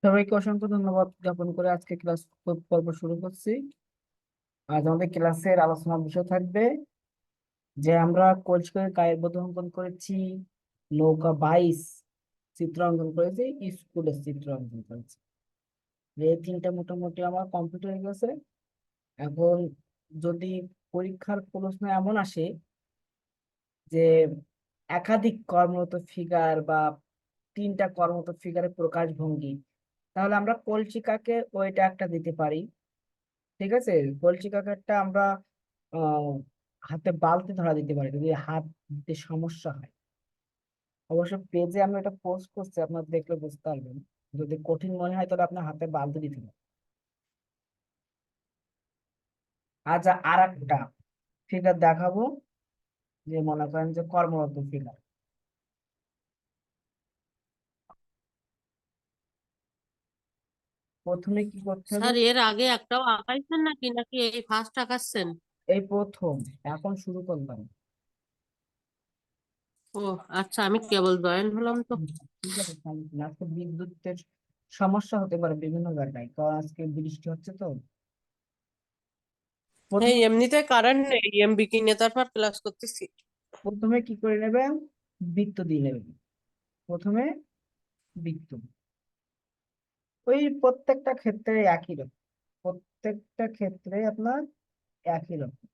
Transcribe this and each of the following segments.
সবাইকে অসংখ্য ধন্যবাদ জ্ঞাপন করে আজকে ক্লাস পর্ব শুরু করছি। আজ আমাদের ক্লাসের আলোচনার বিষয় থাকবে যে আমরা কলসিকার কায়বদ্ধ অঙ্কন করেছি, নৌকা বাইচ চিত্র অঙ্কন করেছি, স্কুলের চিত্র অঙ্কন করেছি। এই তিনটা মোটামুটি আমার কমপ্লিট হয়ে গেছে। এখন যদি পরীক্ষার প্রশ্ন এমন আসে যে একাধিক কর্মরত ফিগার বা তিনটা কর্মরত ফিগারের প্রকাশভঙ্গি, তাহলে আমরা কলসিকাকে ওইটা একটা দিতে পারি। ঠিক আছে, কলসি কাঁকড়টা আমরা আহ হাতে বালতি ধরা দিতে পারি যদি হাত দিতে সমস্যা হয়। অবশ্য পেজে আমরা এটা পোস্ট করছি, আপনার দেখলে বুঝতে পারবেন। যদি কঠিন মনে হয় তাহলে আপনার হাতে বালতি দিতে হবে। আচ্ছা, আর একটা ফিগার দেখাবো, যে মনে করেন যে কর্মরত ফিগার। প্রথমে কি করতে হবে? স্যার, এর আগে একটাও আঁকাইছেন নাকি নাকি এই ফার্স্ট আঁকাচ্ছেন? এই প্রথম, এখন শুরু করলাম। ও আচ্ছা, আমি কেবল জয়েন হলাম তো। ঠিক আছে, সমস্যা নেই। আজকে বিদ্যুতের সমস্যা হতে পারে বিভিন্ন জায়গায়, কারণ আজকে বৃষ্টি হচ্ছে তো। এই প্রথমে এমনিতে কারেন্ট নেই, এমবি নিয়ে তারপর ক্লাস করতেছি। প্রথমে কি করে নেবেন? বৃত্ত দিয়ে নেবেন। প্রথমে বৃত্ত, ওই প্রত্যেকটা ক্ষেত্রে একই রকম, প্রত্যেকটা ক্ষেত্রে আপনার একই রকম।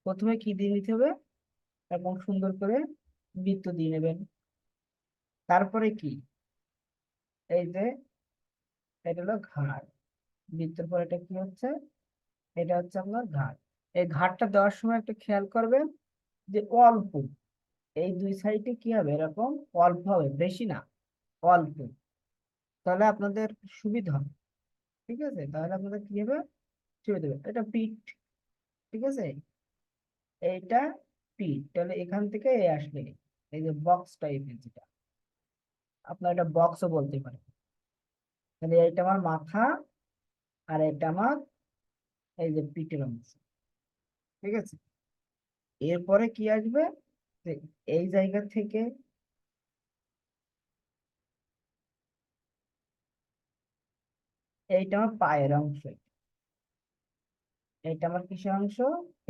প্রথমে কি দিয়ে নিতে হবে? এবং সুন্দর করে বৃত্ত দিয়ে নেবেন। তারপরে কি, এই যে এটা হলো ঘাড়, বৃত্তের পর এটা কি হচ্ছে? এটা হচ্ছে আপনার ঘাড়। এই ঘাড়টা দেওয়ার সময় একটু খেয়াল করবেন যে অল্প, এই দুই সাইডে কি হবে, এরকম অল্প হবে, বেশি না, অল্প। তাহলে আপনাদের সুবিধা হবে। ঠিক আছে, তাহলে আপনাদের কি হবে? সুবিধা হবে। এটা পিঠ, ঠিক আছে, এইটা পিঠ। তাহলে এখান থেকে এই আসলে এই যে বক্স টাইপের যেটা, আপনার এটা বক্সও বলতে পারেন। তাহলে এইটা আমার মাথা, আর এটা আমার এই যে পিঠের অংশ। ঠিক আছে, এরপরে কি আসবে? যে এই জায়গা থেকে এইটা আমার পায়ের অংশ, এইটা আমার কিসের অংশ?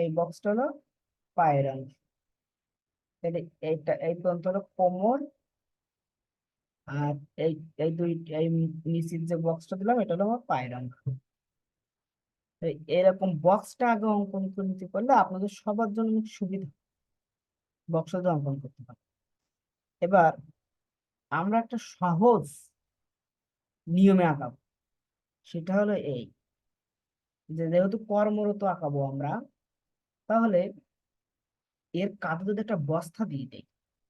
এই বক্সটা হলো পায়ের অংশ। তাহলে এইটা এই পর্যন্ত হলো কোমর, আর এই এই দুই এই নিচের যে বক্সটা দিলাম এটা হলো আমার পায়ের অংশ। তো এরকম বক্সটা আগে অঙ্কন করে নিতে পারলে আপনাদের সবার জন্য অনেক সুবিধা, বক্সটা অঙ্কন করতে পারে। এবার আমরা একটা সহজ নিয়মে আঁকাবো, সেটা হলো এই, যে যেহেতু কর্মরত আঁকাবো আমরা, তাহলে এর কাঁধে যদি একটা বস্তা দিয়ে দেয়,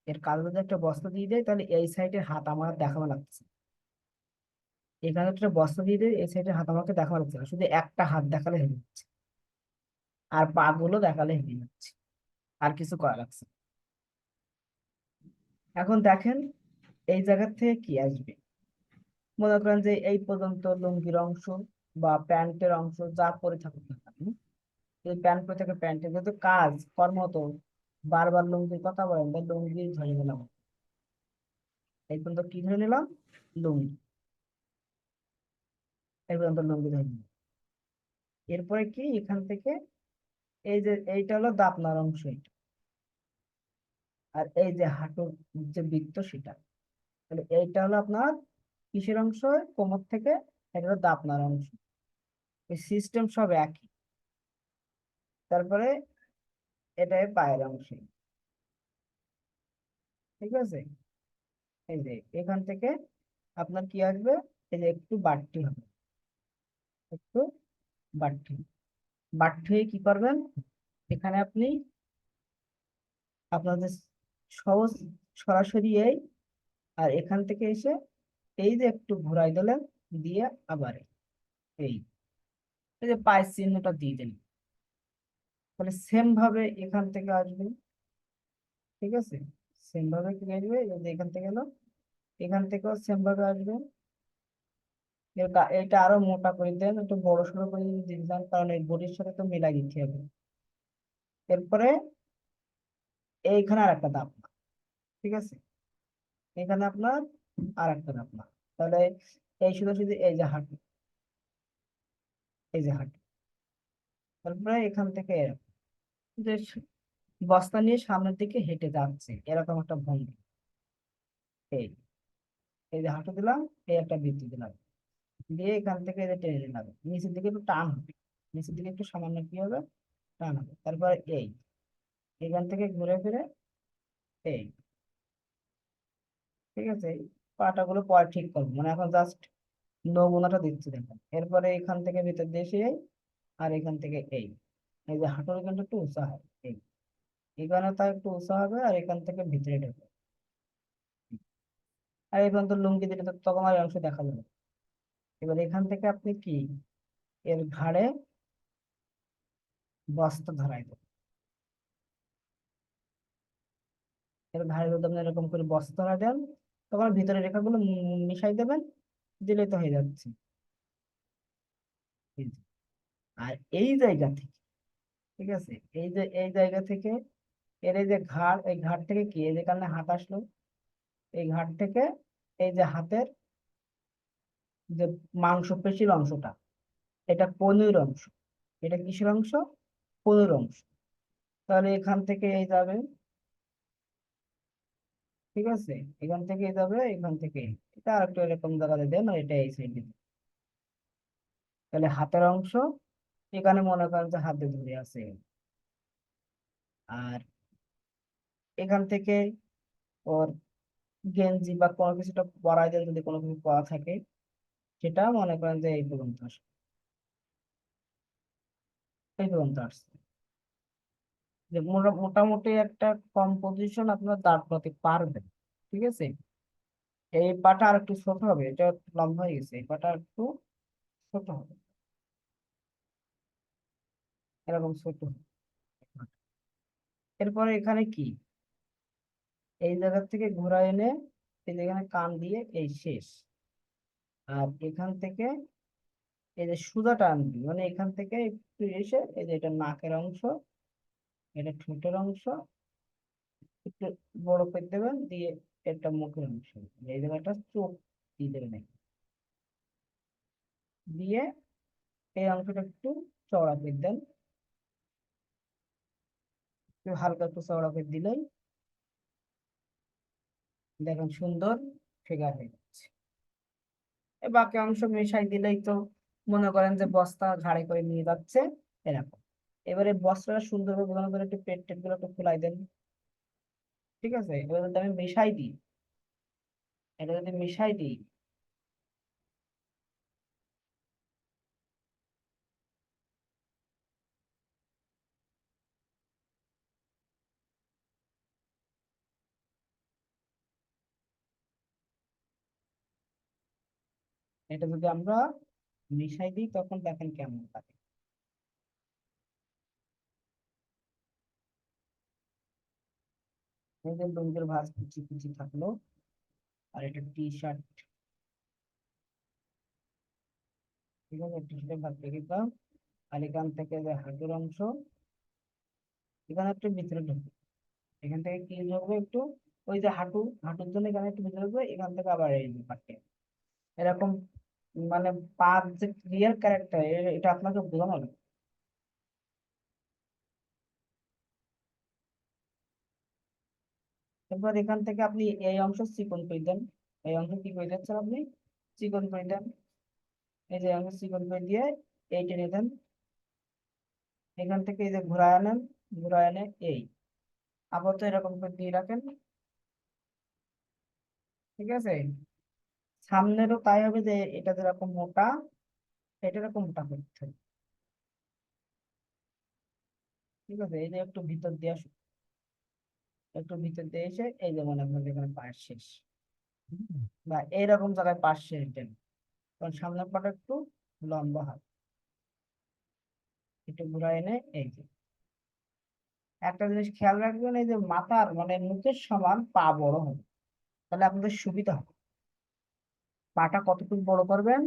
এর কাঁধে যদি একটা বস্তা দিয়ে দেয়, তাহলে এই সাইডের হাত আমার দেখানো লাগছে। এখানে একটা বস্তা দিয়ে দেয়, এই সাইডের হাত আমাকে দেখানো লাগছে না, শুধু একটা হাত দেখালে হেরে যাচ্ছে, আর পা গুলো দেখালে হেরে যাচ্ছে, আর কিছু করা লাগছে না। এখন দেখেন এই জায়গা থেকে কি আসবে। মনে করেন যে এই পর্যন্ত লুঙ্গির অংশ বা প্যান্টের অংশ যা পরে থাকুক না কেন, এই প্যান্ট পরে থাকে, প্যান্টের যেহেতু কাজ কর্মত বারবার লুঙ্গির কথা বলেন, তাই লুঙ্গি ধরে নিলাম। এই পর্যন্ত কি ধরে নিলাম? লুঙ্গি। এই পর্যন্ত লুঙ্গি ধরে নিলাম। এরপরে কি, এখান থেকে এই যে এইটা হলো দাপনার অংশ এটা, আর এই যে হাঁটুর যে বৃত্ত সেটা, তাহলে এইটা হলো আপনার কিসের অংশ? কোমর থেকে। এটা হলো দাপনার অংশ। এই সিস্টেম সব একই। তারপরে এটাই পায়ের অংশ। ঠিক আছে, এই যে এখান থেকে আপনার কি আসবে? এই যে একটু বাড়তি হবে, একটু বাড়তি। বাড়তি হয়ে কি করবেন? এখানে আপনি আপনাদের সহজ সরাসরি এই, আর এখান থেকে এসে এই যে একটু ঘোরাই দিলেন, দিয়ে আবার এই এই যে পায়ের চিহ্নটা দিয়ে দিলেন, তাহলে সেম ভাবে এখান থেকে আসবে। ঠিক আছে, সেম ভাবে কি আসবে? এই যে এখান থেকে এলো, এখান থেকেও সেম ভাবে আসবে। এটা আরো মোটা করে দেন, একটু বড় সড়ো করে দিয়ে দেন, কারণ এই বডির সাথে তো মিলাই দিতে হবে। এরপরে এইখানে আর একটা দাপ, ঠিক আছে, এখানে আপনার আর একটা দাপ না, তাহলে এই শুধু শুধু এই যে হাঁটু, এই যে হাঁটু, তারপরে এখান থেকে এরকম যে বস্তা নিয়ে সামনের দিকে হেঁটে যাচ্ছে এরকম একটা ভঙ্গি। এই এই যে হাঁটু দিলাম, এই একটা বৃত্তি দিলাম, দিয়ে এখান থেকে এই যে টেনে নিলাম, নিচের দিকে একটু টান হবে, নিচের দিকে একটু সামান্য কি হবে, টান হবে। তারপর এই এখান থেকে ঘুরে ফিরে এই, ঠিক আছে। এই পাটাগুলো পরে ঠিক করবো, মানে এখন জাস্ট নমুনাটা দিচ্ছি দেখেন। এরপরে এখান থেকে ভিতর দিয়ে এসে এই, আর এখান থেকে এই, এই যে হাঁটুর এখানটা একটু উঁচা হয়, এই এখানে তা একটু উঁচা হবে, আর এখান থেকে ভিতরে ঢোকে। আর এখান তো লুঙ্গি দিলে তো তখন আর এই অংশ দেখা যাবে না। এবার এখান থেকে আপনি কি এর ঘাড়ে বস্তা ধরাই দেবেন, এর ঘাড়ে যদি আপনি এরকম করে বস্তা ধরাই দেন, তখন ভিতরে রেখাগুলো মিশাই দেবেন, দিলেই তো হয়ে যাচ্ছে। এই যে। আর এই জায়গা থেকে, ঠিক আছে, এই যে এই জায়গা থেকে এর এই যে ঘাড়, এই ঘাড় থেকে কি এই যে কারণে হাত আসলো, এই ঘাড় থেকে এই যে হাতের যে মাংসপেশির অংশটা, এটা কনুইর অংশ, এটা কিসের অংশ, কনুইর অংশ। তাহলে এখান থেকে এই যাবে, ঠিক আছে, এখান থেকে এই যাবে, এখান থেকে এই। এটা আর একটু এরকম জায়গাতে দেন, আর এটা এই সাইডে। তাহলে হাতের অংশ এখানে মনে করেন যে হাতে ধরে আছে, আর এখান থেকে ওর গেঞ্জি বা কোনো কিছুটা পরাই দেন, যদি কোনো কিছু পরা থাকে সেটা মনে করেন যে এই পর্যন্ত আসে, এই পর্যন্ত আসছে। যে মোটামুটি একটা কম্পোজিশন আপনার দাঁড় করাতে পারবেন, ঠিক আছে। এই পাটা আর একটু ছোট হবে, এটা একটু লম্বা হয়ে গেছে, এই পাটা একটু ছোট হবে, এরকম ছোট হবে। এরপরে এখানে কি এই জায়গা থেকে ঘোরা এনে এই যেখানে কান দিয়ে এই শেষ, আর এখান থেকে এই যে সোজা টানবি, মানে এখান থেকে একটু এসে এই যে এটা নাকের অংশ, এটা ঠোঁটের অংশ, একটু বড় করে দেবেন, দিয়ে এটা মুখের অংশ, এই জায়গাটা চোখ দিয়ে দেবেন দিয়ে এই অংশটা একটু চওড়া করে দেন, একটু হালকা একটু চওড়া করে দিলেই দেখেন সুন্দর ফিগার হয়ে যাচ্ছে। বাকি অংশ মেশাই দিলেই তো মনে করেন যে বস্তা ঘাড়ে করে নিয়ে যাচ্ছে এরকম। এবারে বস্তাটা সুন্দরভাবে বোঝানোর জন্য একটু পেট টেট গুলো একটু খোলাই দেন, ঠিক আছে। এবার যদি আমি মিশাই দিই, এটা যদি মিশাই দিই, এটা যদি আমরা মিশাই দিই তখন দেখেন কেমন থাকে। এই যে লুঙ্গির ভাঁজ কুচি কুচি থাকলো, আর এটা টি শার্ট, ঠিক আছে, টি শার্টের ভাঁজ রেখে দিলাম। আর এখান থেকে যে হাঁটুর অংশ, এখানে একটু ভিতরে ঢুকবে, এখান থেকে কি ঢুকবে একটু, ওই যে হাঁটু, হাঁটুর জন্য এখানে একটু ভিতরে ঢুকবে, এখান থেকে আবার এই যে পাটে এরকম, মানে পাঁচ যে রিয়েল ক্যারেক্টার, এটা আপনাকে বোঝানো হবে। এরপর এখান থেকে আপনি এই অংশ চিকন করে দেন, এই অংশ কি করে দিচ্ছেন আপনি, চিকন করে দেন, এই যে অংশ চিকন করে দিয়ে এই টেনে দেন, এখান থেকে এই যে ঘুরায় আনেন, ঘুরায় এনে এই আপাতত এরকম করে দিয়ে রাখেন, ঠিক আছে। সামনেরও তাই হবে, যে এটা যেরকম মোটা, এটা এরকম মোটা করতে হবে, ঠিক আছে। এই যে একটু ভিতর দিয়ে আসুন, একটু ভিতর দিয়ে এসে এই যে মনে করেন এখানে পায়ের শেষ, বা এইরকম জায়গায় পাশ শেষ দেন, কারণ সামনের পাটা একটু লম্বা হয়, একটু ঘুরায় এনে এই যে একটা জিনিস খেয়াল রাখবেন, এই যে মাথার মানে মুখের সমান পা বড় হবে, তাহলে আপনাদের সুবিধা হবে। পাটা কতটুকু বড় করবেন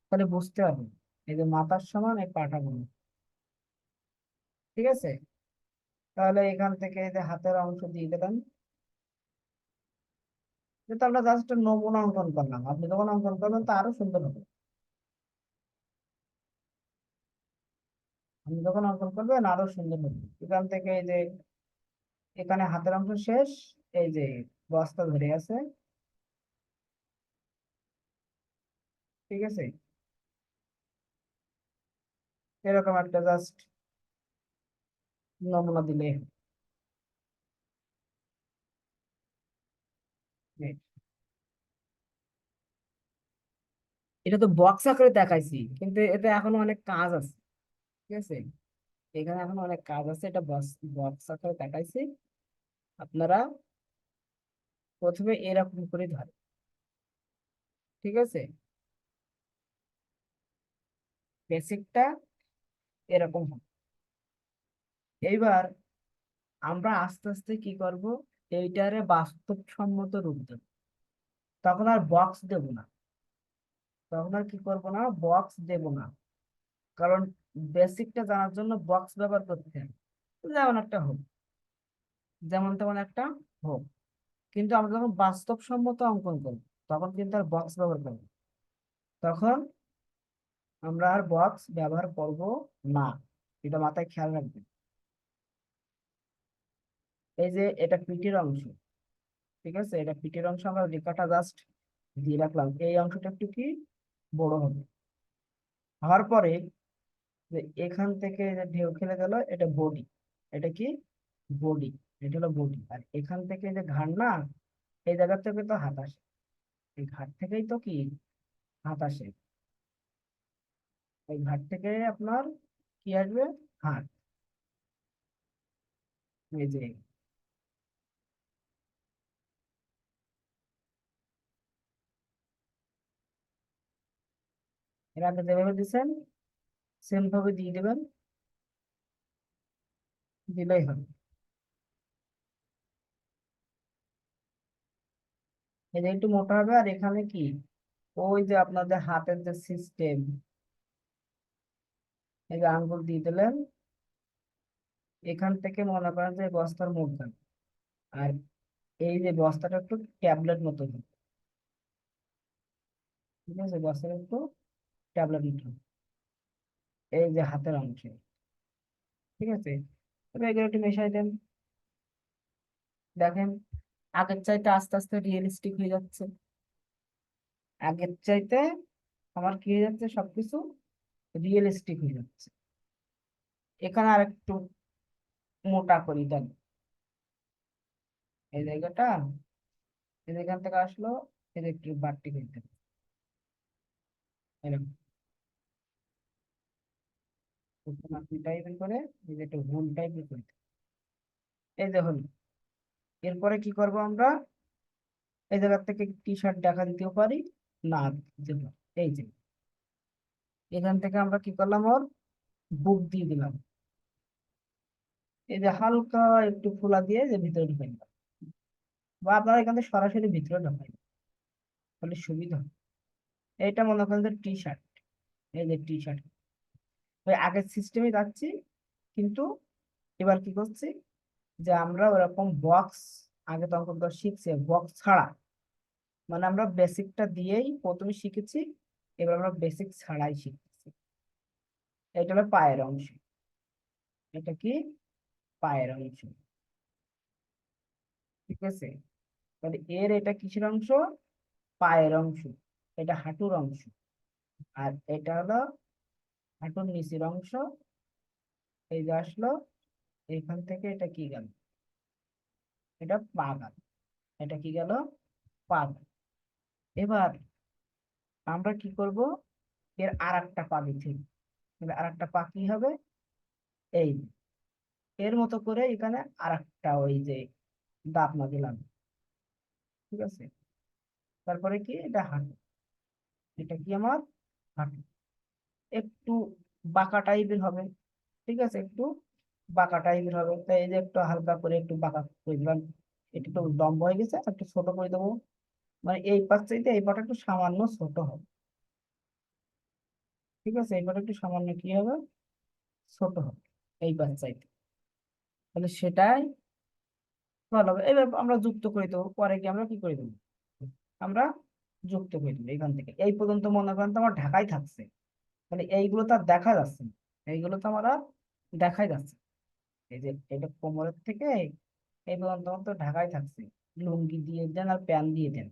তাহলে বুঝতে পারবেন, এই যে মাথার সমান এই পাটা বড়, ঠিক আছে। তাহলে এখান থেকে এই যে হাতের অংশ দিয়ে দেবেন, যেহেতু আমরা জাস্ট নমুনা অঙ্কন করলাম, আপনি যখন অঙ্কন করবেন তা আরো সুন্দর হবে। আপনি যখন অঙ্কন করবেন আরো সুন্দর হবে। এখান থেকে এই যে এখানে হাতের অংশ শেষ, এই যে বস্তা ধরে আছে, ঠিক আছে, এরকম একটা জাস্ট নমুনা দিলে হবে। এটা তো বক্স আকারে দেখাইছি, কিন্তু এটা এখনো অনেক কাজ আছে, ঠিক আছে, এখানে এখনো অনেক কাজ আছে, এটা বক্স আকারে দেখাইছি। আপনারা প্রথমে এরকম করে ধরে, ঠিক আছে, বেসিকটা এরকম হবে। এইবার আমরা আস্তে আস্তে কি করব, এইটারে বাস্তবসম্মত রূপ দেব। তখন আর বক্স দেব না, তখন আর কি করব না, বক্স দেব না। কারণ বেসিকটা জানার জন্য বক্স ব্যবহার করতে হয়। যেমন একটা হোক, যেমন তেমন একটা হোক, কিন্তু আমরা যখন বাস্তবসম্মত অঙ্কন করব তখন কিন্তু আর বক্স ব্যবহার করব না। তখন আমরা আর বক্স ব্যবহার করব না, এটা মাথায় খেয়াল রাখবেন। এই যে এটা পিঠের অংশ, ঠিক আছে, এটা পিঠের অংশ, আমরা রেখাটা জাস্ট দিয়ে রাখলাম, এই অংশটা একটু কি বড় হবে। হওয়ার পরে যে এখান থেকে যে ঢেউ খেলে গেল, এটা বডি, এটা কি বডি, এটা হলো বডি। আর এখান থেকে যে ঘাড় না, এই জায়গা থেকে তো হাত আসে, এই ঘাট থেকেই তো কি হাত আসে, এই ঘাট থেকে আপনার কি আসবে, হাত। এই যে এর আগে যেভাবে দিচ্ছেন সেম ভাবে দিয়ে দেবেন, দিলেই হবে। এই যে একটু মোটা হবে, আর এখানে কি ওই যে আপনাদের হাতের যে সিস্টেম, এই যে আঙ্গুল দিয়ে দিলেন, এখান থেকে মনে করেন যে বস্তার মুখখান, আর এই যে বস্তাটা একটু ট্যাবলেট মতো হবে, ঠিক আছে, বস্তাটা একটু ট্যাবলেট মতো হবে। এই যে হাতের অংশে, ঠিক আছে, তবে এগুলো একটু মেশাই দেন। দেখেন আগের চাইতে আস্তে আস্তে রিয়েলিস্টিক হয়ে যাচ্ছে, আগের চাইতে আমার কি হয়ে যাচ্ছে, সবকিছু রিয়েলিস্টিক হয়ে যাচ্ছে। এখানে আর একটু মোটা করি দেন, এই জায়গাটা, এই যে এখান থেকে আসলো, এই যে একটু বাড়তি করে দেন, এরকম আপনি টাইপের করে, এই যে একটু ভুল টাইপের করে দেন। এই যে হলো, এরপরে কি করব আমরা, এই জায়গা থেকে টি শার্ট দেখা দিতেও পারি, না দিতে পারি। এই যে এখান থেকে আমরা কি করলাম, ওর বুক দিয়ে দিলাম, এই যে হালকা একটু ফোলা দিয়ে যে ভিতরে ঢুকাই দিলাম, বা আপনারা এখান থেকে সরাসরি ভিতরে ঢুকাই দিন, তাহলে সুবিধা হবে। এটা মনে করেন যে টি শার্ট, এই যে টি শার্ট, ওই আগের সিস্টেমে যাচ্ছি, কিন্তু এবার কি করছি, যে আমরা ওরকম বক্স, আগে তো অঙ্কন করা শিখছি বক্স ছাড়া, মানে আমরা বেসিকটা দিয়েই প্রথমে শিখেছি, এবার আমরা বেসিক ছাড়াই শিখতেছি। এটা হলো পায়ের অংশ, এটা কি পায়ের অংশ, ঠিক আছে, তাহলে এর এটা কিসের অংশ, পায়ের অংশ, এটা হাঁটুর অংশ, আর এটা হলো হাঁটুর নিচের অংশ। এই যে আসলো, এখান থেকে এটা কি গেল, এটা পা গেল, এটা কি গেল, পা গেল। এবার আমরা কি করব, এর আর একটা পা দিচ্ছি, আর একটা পা কি হবে, এই এর মতো করে এখানে আর একটা ওই যে দাঁত না দিলাম, ঠিক আছে, তারপরে কি এটা হাঁটু, এটা কি আমার হাঁটু, একটু বাঁকা টাইপের হবে, ঠিক আছে, একটু বাঁকা টাইপের হবে, তাই এই যে একটু হালকা করে একটু বাঁকা করে দিলাম, এটা একটু লম্বা হয়ে গেছে, একটু ছোট করে দেবো, মানে এই পাশ চাইতে এই পাটা একটু সামান্য ছোট হবে, ঠিক আছে, এই পাটা একটু সামান্য কি হবে, ছোট হবে এই পাশ চাইতে, তাহলে সেটাই ভালো হবে। এবার আমরা যুক্ত করে দেবো, পরে কি আমরা কি করে দেবো, আমরা যুক্ত করে দিই এখান থেকে। এই পর্যন্ত মনে করেন তো আমার ঢাকায় থাকছে, মানে এইগুলো তো আর দেখা যাচ্ছে না, এইগুলো তো আমার আর দেখাই যাচ্ছে না। এই যে এটা কোমরের থেকে এই পর্যন্ত আমার তো ঢাকায় থাকছে, লুঙ্গি দিয়ে দেন আর প্যান্ট দিয়ে দেন।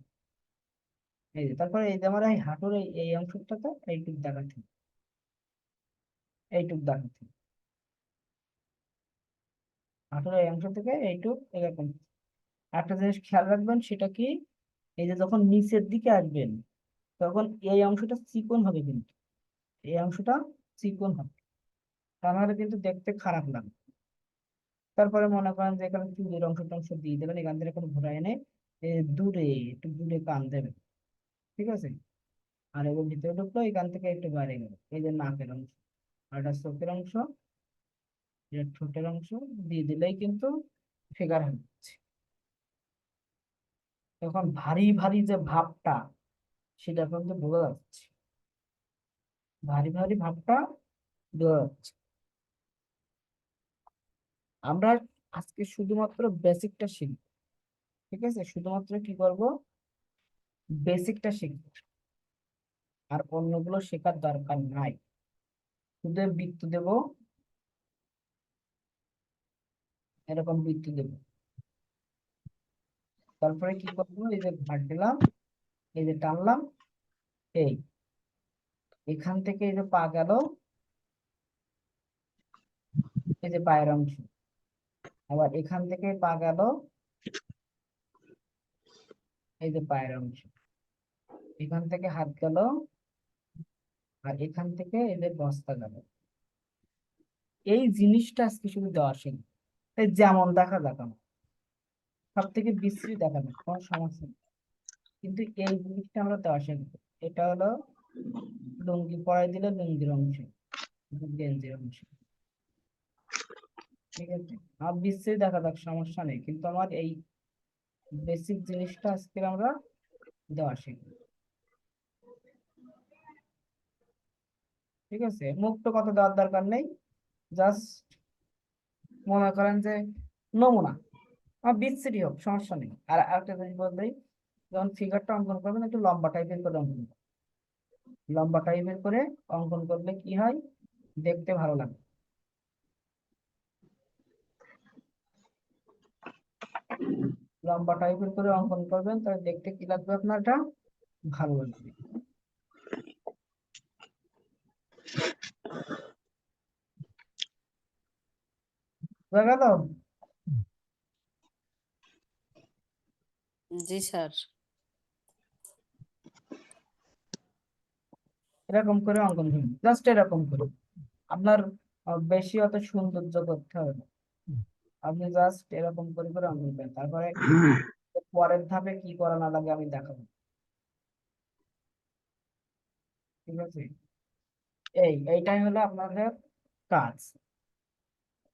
এই যে তারপরে এই যে আমার এই হাঁটুর এই অংশটাতে এইটুক দেখাচ্ছে, এইটুক দেখাচ্ছে, হাঁটুর এই অংশ থেকে এইটুক এরকম। একটা জিনিস খেয়াল রাখবেন, সেটা কি, এই যে যখন নিচের দিকে আসবেন তখন এই অংশটা চিকন হবে, কিন্তু এই অংশটা চিকন হবে, তা নাহলে কিন্তু দেখতে খারাপ লাগবে। তারপরে মনে করেন যে এখানে চুলের অংশ টংশ দিয়ে দেবেন, এখান থেকে কোনো ঘোরায় এনে দূরে একটু দূরে কান দেবেন, ঠিক আছে। আর এবার ভিতরে ঢুকলো, এখান থেকে একটু বাইরে গেল, এই যে নাকের অংশ আর এটা চোখের অংশ, এটা ঠোঁটের অংশ দিয়ে দিলেই কিন্তু ফিগার হয়ে যাচ্ছে। তখন ভারী ভারী যে ভাবটা, সেটা কিন্তু বোঝা যাচ্ছে, ভারী ভারী ভাবটা বোঝা যাচ্ছে। আমরা আজকে শুধুমাত্র বেসিকটা শিখব, ঠিক আছে, শুধুমাত্র কি করব, বেসিকটা শিখব, আর অন্যগুলো শেখার দরকার নাই। শুধু বৃত্ত দেব, এরকম বৃত্ত দেব, তারপরে কি করবো, এই যে ঘাট দিলাম, এই যে টানলাম, এই এখান থেকে এই যে পা গেল, এই যে পায়ের অংশ, আবার এখান থেকে পা গেল, এই যে পায়ের অংশ, এখান থেকে হাত গেল, আর এখান থেকে এই যে বস্তা গেল। এই জিনিসটা আজকে শুধু দেওয়া শিখবে, এই যেমন দেখা যাক আমার, সব থেকে বিশ্রী দেখাবে কোনো সমস্যা নেই, কিন্তু এই জিনিসটা আমরা দেওয়া শিখবো। এটা হলো লুঙ্গি পরাই দিলে লুঙ্গির অংশ, গেঞ্জির অংশ, ঠিক আছে। আর বিশ্রী দেখা যাক, সমস্যা নেই, কিন্তু আমার এই বেসিক জিনিসটা আজকে আমরা দেওয়া শিখবো, ঠিক আছে। মুক্ত কথা দেওয়ার দরকার নেই, জাস্ট মনে করেন যে নমুনা, আমার বিশ্রী হোক সমস্যা নেই। আর একটা জিনিস বলতেই, যখন ফিগারটা অঙ্কন করবেন একটু লম্বা টাইপের করে অঙ্কন করবেন। লম্বা টাইপের করে অঙ্কন করলে কি হয়, দেখতে ভালো লাগে। লম্বা টাইপের করে অঙ্কন করবেন, তাহলে দেখতে কি লাগবে আপনার, এটা ভালো লাগবে। বোঝা গেল? জি স্যার। এরকম করে অঙ্কন করবেন, জাস্ট এরকম করে। আপনার বেশি অত সৌন্দর্য করতে হবে না, আপনি জাস্ট এরকম করে করে অঙ্কন করেন, তারপরে পরের ধাপে কি করা না লাগে আমি দেখাবো, ঠিক আছে। এইটাই হলো আপনাদের কাজ,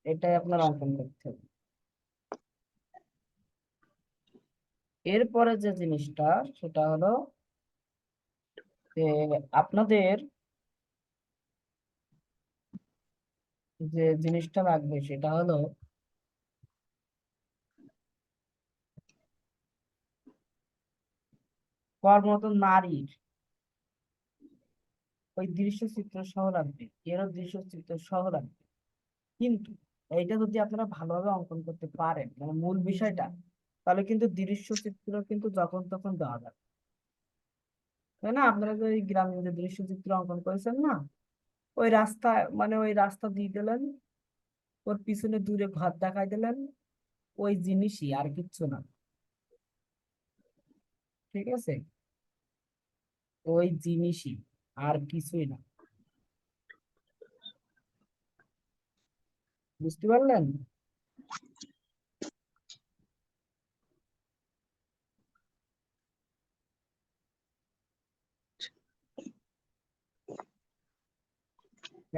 এটাই আপনার অঙ্কন করতে হবে। এরপরে যে জিনিসটা, সেটা হলো যে আপনাদের যে জিনিসটা লাগবে, সেটা হলো কর্মরত নারীর ওই দৃশ্যচিত্র সহ লাগবে, এরও দৃশ্যচিত্র সহ লাগবে। কিন্তু এইটা যদি আপনারা ভালোভাবে অঙ্কন করতে পারেন, মানে মূল বিষয়টা, তাহলে কিন্তু দৃশ্যচিত্র কিন্তু যখন তখন দেওয়া যাবে, তাই না। আপনারা যে ওই গ্রামীণ যে দৃশ্যচিত্র অঙ্কন করেছেন না, ওই রাস্তা, মানে ওই রাস্তা দিয়ে দিলেন, ওর পিছনে দূরে ঘর দেখাই দিলেন, ওই জিনিসই, আর কিচ্ছু না, ঠিক আছে, ওই জিনিসই, আর কিছুই না। বুঝতে পারলেন?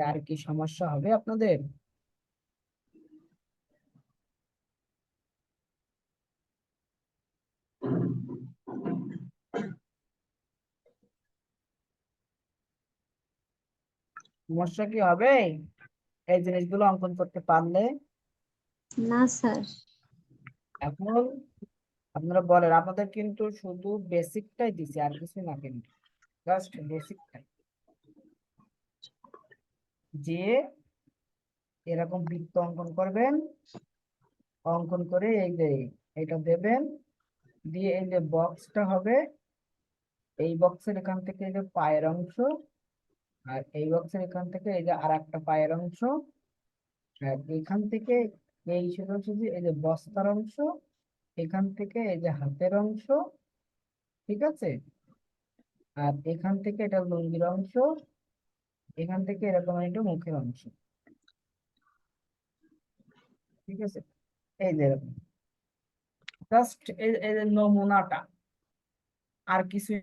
আর কি সমস্যা হবে আপনাদের? সমস্যা কি হবে এই জিনিসগুলো অঙ্কন করতে পারলে? না স্যার। এখন আপনারা বলেন, আপনাদের কিন্তু শুধু বেসিকটাই দিছি, আর কিছু না, কিন্তু জাস্ট বেসিকটাই। যে এরকম বৃত্ত অঙ্কন করবেন, অঙ্কন করে এই যে এটা দেবেন, দিয়ে এই যে বক্সটা হবে, এই বক্সের এখান থেকে এই যে পায়ের অংশ, আর এই বক্সের এখান থেকে এই যে আর একটা পায়ের অংশ, আর এখান থেকে এই সোজাসুজি এই যে বস্তার অংশ, এখান থেকে এই যে হাতের অংশ, ঠিক আছে, আর এখান থেকে এটা লুঙ্গির অংশ, এখান থেকে এরকম একটা মুখের অংশ, ঠিক আছে। এই যে এরকম জাস্ট এই এই যে নমুনাটা, আর কিছু।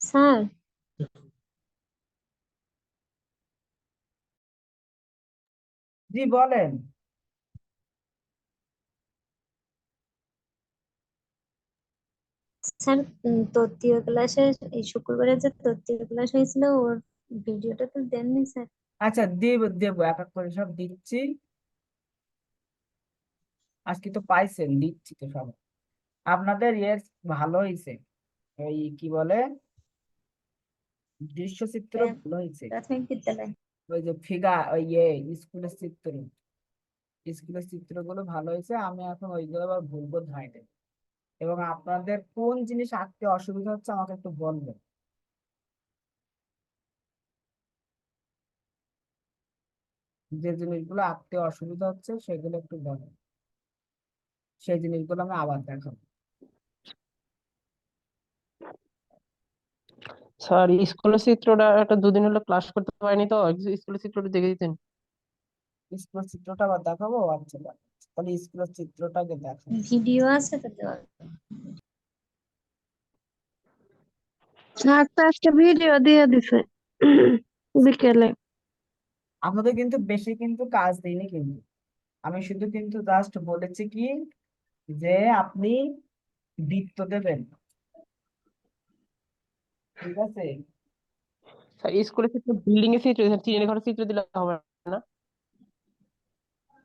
স্যার, জি বলেন। স্যার, তৃতীয় ক্লাসে এই শুক্রবারে যে তৃতীয় ক্লাস হয়েছিল ওর ভিডিওটা তো দেননি স্যার। আচ্ছা, দেব দেব, এক এক করে সব দিচ্ছি। আজকে তো পাইছেন, দিচ্ছি তো সব। আপনাদের ইয়ে ভালো হয়েছে, ওই কি বলে, দৃশ্যচিত্র ভালো হয়েছে। প্রাথমিক বিদ্যালয়। ওই যে ফিগা, ওই ইয়ে স্কুলের চিত্র, স্কুলের চিত্রগুলো ভালো হয়েছে। আমি এখন ওইগুলো আবার ভুল করে ধাই দেব। এবং আপনাদের কোন জিনিস আঁকতে অসুবিধা হচ্ছে আমাকে একটু বলবেন। যে জিনিসগুলো আঁকতে অসুবিধা হচ্ছে সেগুলো একটু বলেন, সেই জিনিসগুলো আমি আবার দেখাবো। স্যার, স্কুলের চিত্রটা একটা দুদিন হলো ক্লাস করতে পারিনি, তো স্কুলের চিত্রটা দেখে দিতেন। স্কুলের চিত্রটা আবার দেখাবো, আচ্ছা তাহলে স্কুলের চিত্রটাকে দেখাবো। ভিডিও আছে তো দেওয়ার। একটা আজকে ভিডিও দিয়ে দিছে বিকেলে। আপনাদের কিন্তু বেশি কিন্তু কাজ দিইনি কিন্তু, আমি শুধু কিন্তু জাস্ট বলেছি কি, যে আপনি বৃত্ত দেবেন, ঠিক আছে। স্যার, স্কুলের চিত্র, বিল্ডিং এর চিত্র, টিনের ঘরের চিত্র দিলে হবে না?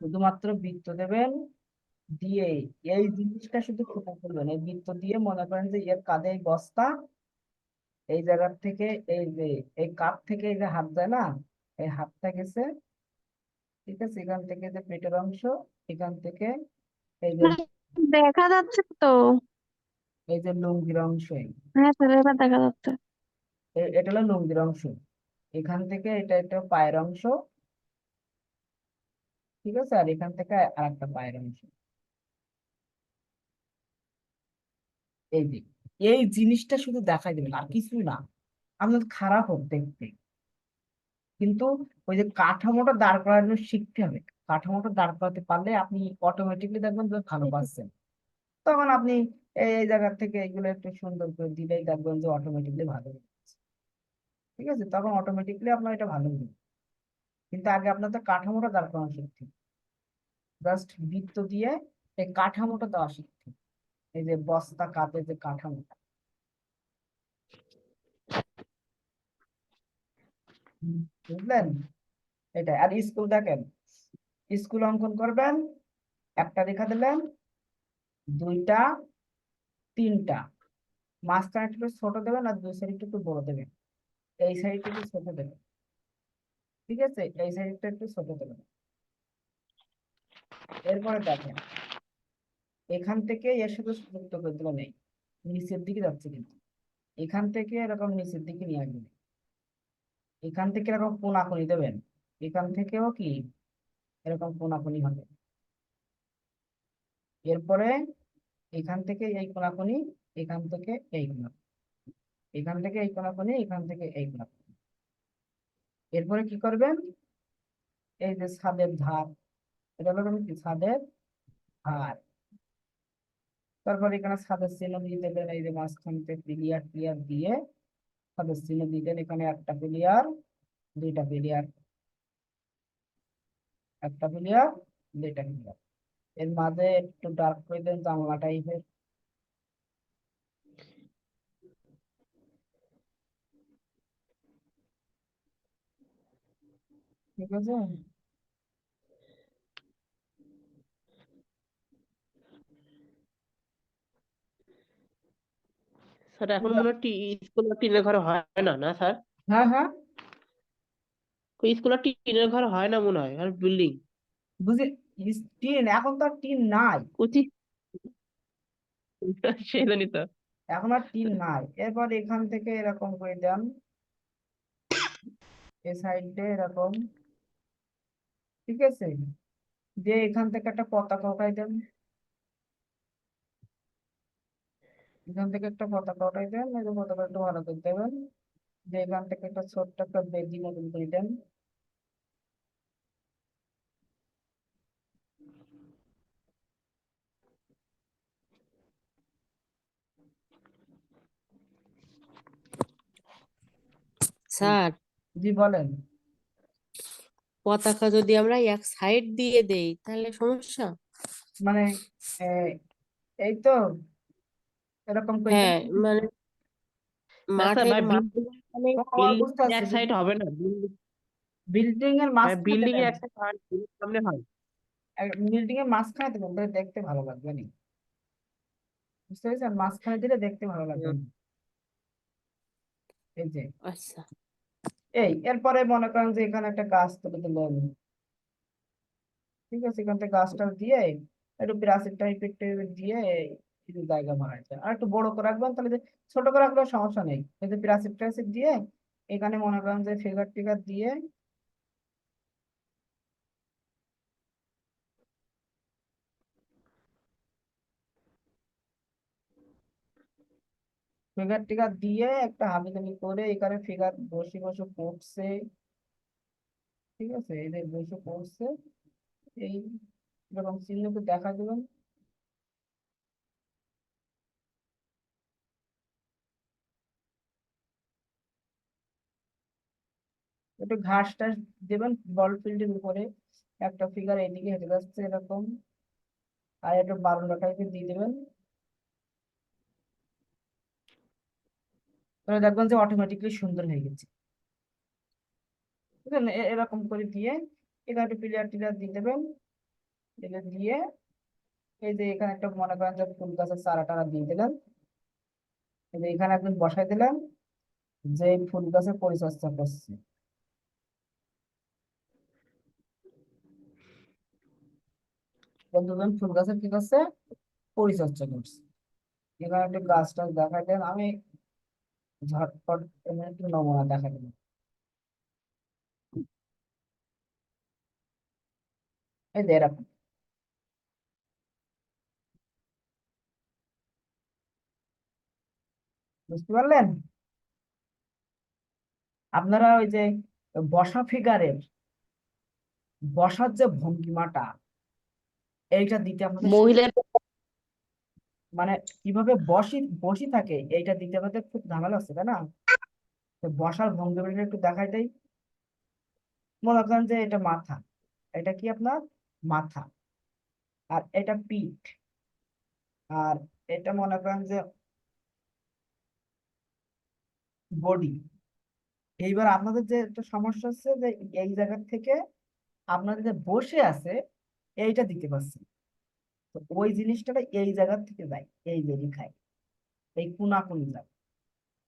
শুধুমাত্র বৃত্ত দেবেন, দিয়ে এই জিনিসটা শুধু ফুটা করবেন, এই বৃত্ত দিয়ে মনে করেন যে এর কাঁধে এই বস্তা, এই জায়গার থেকে এই যে এই কাপ থেকে এই যে হাত যায় না, এই হাতটা গেছে, ঠিক আছে, এখান থেকে যে পেটের অংশ, এখান থেকে এই যে দেখা যাচ্ছে তো। এই যে লুঙ্গির অংশ, হ্যাঁ স্যার, এবার দেখা যাচ্ছে। এটা হলো লুঙ্গির অংশ, এখান থেকে এটা একটা পায়ের অংশ, ঠিক আছে, আর এখান থেকে আর একটা পায়ের অংশ। এই যে এই জিনিসটা শুধু দেখাই দেবেন, আর কিছুই না। আপনার খারাপ হোক দেখতে, কিন্তু ওই যে কাঠামোটা দাঁড় করানো শিখতে হবে। কাঠামোটা দাঁড় করাতে পারলে আপনি অটোমেটিকলি দেখবেন যে ভালো পাচ্ছেন। তখন আপনি এই জায়গা থেকে এগুলো একটু সুন্দর করে দিলেই দেখবেন যে অটোমেটিকলি ভালো হয়ে যাচ্ছে। ঠিক আছে, তখন অটোমেটিকলি আপনার এটা ভালো হবে। কিন্তু আগে আপনার তো কাঠামোটা দাঁড় করানো শিখতে হবে। জাস্ট বৃত্ত দিয়ে এই কাঠামোটা দেওয়া শিখতে হবে। এই যে বস্তা কাঁধে যে কাঠামোটা, বুঝলেন? এটা আর স্কুল দেখেন, স্কুল অঙ্কন করবেন, একটা রেখা দিলেন, দুইটা, তিনটা, মাঝখানে একটু ছোট দেবেন আর দুই সাইড একটু বড় দেবেন, এই সাইডটা একটু ছোট দেবেন, ঠিক আছে, এই সাইডটা একটু ছোট দেবেন। এরপরে দেখেন, এখান থেকে এর সাথে যুক্ত করে দিলেন, নেই নিচের দিকে যাচ্ছে কিন্তু, এখান থেকে এরকম নিচের দিকে নিয়ে আসবেন, এখান থেকে এরকম কোনাকুনি দেবেন, এখান থেকেও কি এরকম কোনাকুনি হবে। এরপরে এখান থেকে এই কোনাকুনি, এখান থেকে এই কোনাকুনি, এখান থেকে এই কোনাকুনি, এখান থেকে এই কোনাকুনি, এরপরে কি করবেন, এই যে ছাদের ধার, এটা হলো কি ছাদের ধার। তারপর এখানে ছাদের চিহ্ন দিয়ে দেবেন, এই যে মাঝখান থেকে পিলিয়ার টিলিয়ার দিয়ে ছাদের চিহ্ন দিবেন। এখানে একটা পিলিয়ার, দুইটা পিলিয়ার, একটা পিলিয়ার, দুইটা পিলিয়ার। এর মাঝে একটু ডার্ক করে দেন, জানলা টাইপের। ঠিক আছে। স্যার এখন মনে হয় স্কুল আর টিনের ঘর হয় না, না স্যার? হ্যাঁ হ্যাঁ, স্কুল আর টিনের ঘর হয় না মনে হয়, আর বিল্ডিং। বুঝি। টিন এখন তো আর টিন নাই, কুচি সেজন্যই তো। এখন আর টিন নাই। এরপর এখান থেকে এরকম করে দেন, এই সাইডে এরকম। ঠিক আছে, দিয়ে এখান থেকে একটা পতাকা উঠাই দেন, এখান থেকে একটা পতাকা উঠাই দেন, এই যে পতাকা একটু ভালো করে দেবেন। দিয়ে এখান থেকে একটা ছোট্ট একটা বেদি মতন করে দেন। স্যার, জি বলেন। পতাকা যদি আমরা এক সাইড দিয়ে দেই তাহলে সমস্যা? মানে আহ, এই তো এরকম করে দেন। হ্যাঁ, মানে না স্যার মাঠের ভাই, মাঝখানে আমার বুঝতে বিল্ডিং পারছি, এক সাইড হবে না, বিল্ডিং এর মাঝখানে বিল্ডিং দেবেন, এক সাইড হয়, building এর সামনে হয়। বিল্ডিং এর মাঝখানে দেবেন, তাহলে দেখতে ভালো লাগবে না। বুঝতে পেরেছেন, মাঝখানে দিলে দেখতে ভালো লাগবে হুম, না। এই যে আচ্ছা। এরপরে মনে করেন যে এখানে একটা গাছ তুলে দিলেন। ঠিক আছে, এখান থেকে গাছটা দিয়ে একটু প্লাস্টিক টাইপের দিয়ে কিছু জায়গা বানাই যায়। আর একটু বড় করে রাখবেন, তাহলে যে ছোট করে রাখলেও সমস্যা নেই। এই যে প্লাস্টিক টাইপের দিয়ে এখানে মনে করেন যে ফিগার টিগার দিয়ে, ফিগার টিগার দিয়ে একটা হাবিজাবি করে এখানে ফিগার বসে বসে পড়ছে। ঠিক আছে, এই যে বসে পড়ছে, এই এরকম চিহ্নকে দেখা দেবেন। একটু ঘাস টাস দেবেন বল ফিল্ডের উপরে। একটা ফিগার এদিকে হেঁটে যাচ্ছে এরকম, আর একটু বারান্দা টাইপের দিয়ে দেবেন। তাহলে দেখবেন যে অটোমেটিকলি সুন্দর হয়ে গেছে। বুঝলেন, এরকম করে দিয়ে এখানে একটু পিলার টিলার দিয়ে দেবেন। এটা দিয়ে এই যে এখানে একটা মনে করেন যে ফুল গাছের চারা টারা দিয়ে দিলেন। এই যে এখানে একজন বসাই দিলেন, যে এই ফুল গাছের পরিচর্যা করছে। দুজন ফুল গাছের কি করছে, পরিচর্যা করছে। এখানে একটু গাছ টাছ দেখাই দেন, আমি ঝটপট এমনি একটু নমুনা দেখাই দিলাম। এই যে এরকম। বুঝতে পারলেন? আপনারা ওই যে বসা ফিগারের বসার যে ভঙ্গিমাটা, এইটা দিতে আপনাদের মহিলার মানে কিভাবে বসি বসি থাকে এইটা দিতে আমাদের খুব ঝামেলা আছে, তাই না? তো বসার ভঙ্গিমাটা একটু দেখাই দেয়। মনে করেন যে এটা মাথা, এটা কি আপনার মাথা, আর এটা পিঠ, আর এটা মনে করেন যে বডি। এইবার আপনাদের যে একটা সমস্যা হচ্ছে যে এই জায়গা থেকে আপনাদের যে বসে আছে এইটা দিতে পারছে, তো ওই জিনিসটা এই জায়গা থেকে যায়, এই যে লিখায় এই কোনাকুনি যায়,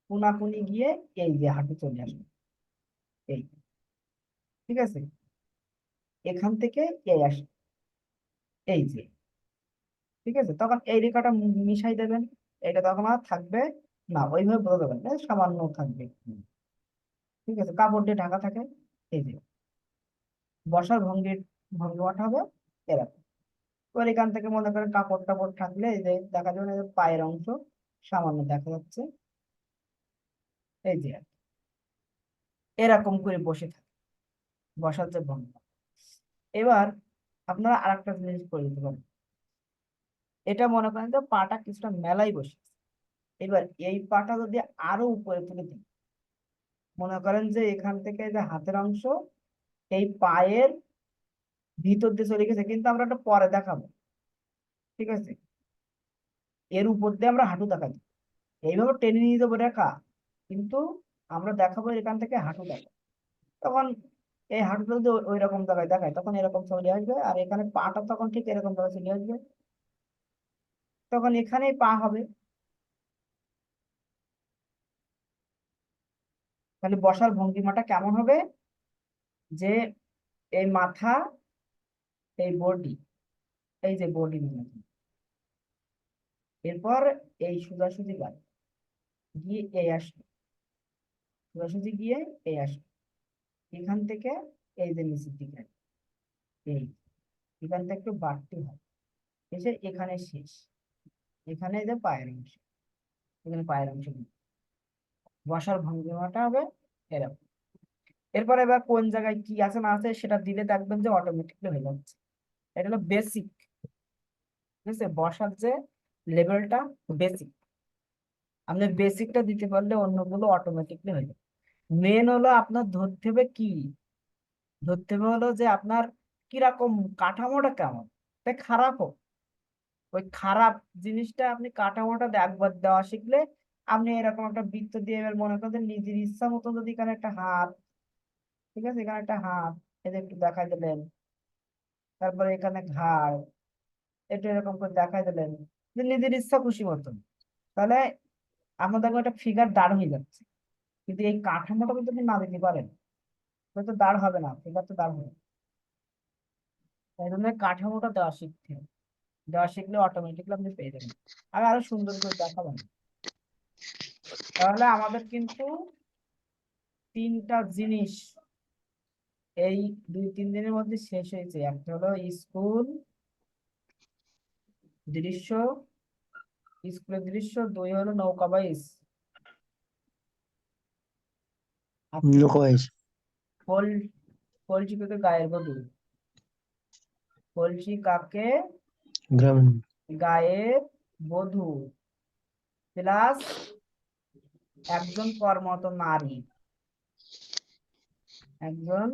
কোনাকুনি গিয়ে এই যে হাঁটু চলে আসবে। এই, ঠিক আছে, এখান থেকে এই আসে, এই যে। ঠিক আছে, তখন এই রেখাটা মিশাই দেবেন। এটা তখন আর থাকবে না, ওইভাবে বোঝা যাবে না, সামান্য থাকবে। ঠিক আছে, কাপড় দিয়ে ঢাকা থাকে। এই যে বসার ভঙ্গিমাটা হবে এরকম। এবার এখান থেকে মনে করেন কাপড় টাপড় থাকলে এই যে দেখা যাবে না, যে পায়ের অংশ সামান্য দেখা যাচ্ছে। এই যে এরকম করে বসে থাকে। বসার যে ভঙ্গি। এবার আপনারা আরেকটা জিনিস করে দিতে পারেন, এটা মনে করেন যে পাটা কিছুটা মেলাই বসে, এবার এই পাটা যদি আরো উপরে তুলে দিই, মনে করেন যে এখান থেকে যে হাতের অংশ এই পায়ের ভিতর দিয়ে চলে গেছে, কিন্তু আমরা একটা পরে দেখাবো, ঠিক আছে? এর উপর দিয়ে আমরা হাঁটু দেখাবো, এইভাবে টেনে নিয়ে যাবো রেখা, কিন্তু আমরা দেখাবো এখান থেকে হাঁটু দেখা। তখন এই হাঁটুটা যদি ওই রকম জায়গায় দেখায় তখন এরকম চলে আসবে, আর এখানে পাটা তখন ঠিক এরকম জায়গায় চলে আসবে, তখন এখানেই পা হবে। তাহলে বসার ভঙ্গিমাটা কেমন হবে, যে এই মাথা, এই বডি, এই যে বডি, এরপর এই সোজাসুজি গায়ে গিয়ে এই আসবে, সোজাসুজি গিয়ে এই আসবে, এখান থেকে এই যে নিচের দিকে এই এখান থেকে একটু বাড়তি হয়, এসে এখানে শেষ, এখানে যে পায়ের অংশ, এখানে পায়ের অংশ বসার ভঙ্গিমাটা হবে এরকম। এরপরে এবার কোন জায়গায় কি আছে না আছে সেটা দিলে দেখবেন যে অটোমেটিকলি হয়ে যাচ্ছে। এটা হলো বেসিক, ঠিক আছে? বসার যে লেভেলটা বেসিক, আপনি বেসিকটা দিতে পারলে অন্যগুলো অটোমেটিকলি হয়ে যাবে। মেন হলো আপনার ধরতে হবে কি, ধরতে হবে হলো যে আপনার কিরকম কাঠামোটা কেমন, তাই খারাপ হোক, ওই খারাপ জিনিসটা আপনি কাঠামোটা একবার দেওয়া শিখলে, আপনি এরকম একটা বৃত্ত দিয়ে এবার মনে করেন নিজের ইচ্ছা মতো যদি এখানে একটা হাত, ঠিক আছে, এখানে একটা হাত এই যে একটু দেখাই দিলেন, তারপরে এখানে ঘাড় একটু এরকম করে দেখাই দিলেন, যে নিজের ইচ্ছা খুশি মতন, তাহলে আপনার দেখবেন একটা ফিগার দাঁড় হয়ে যাচ্ছে। কিন্তু এই কাঠামোটা কিন্তু আপনি না দিতে পারেন, তাহলে তো দাঁড় হবে না, ফিগার তো দাঁড় হবে না। তাই জন্য কাঠামোটা দেওয়া শিখতে হবে, দেওয়া শিখলে অটোমেটিকলি আপনি পেয়ে যাবেন। আমি আরো সুন্দর করে দেখাবেন। তাহলে আমাদের কিন্তু তিনটা জিনিস এই 2-3 দিনের মধ্যে শেষ হয়েছে। একটা হলো স্কুল দৃশ্য, স্কুলের দৃশ্য, 2 হলো নৌকা বাইচ, আর লোকওয়াইজ ফল ফলসি কাকে গায়ের বধূ, ফলসি কাকে গ্রামীণ গায়ের বধূ, প্লাস একজন কর্মরত নারী, একজন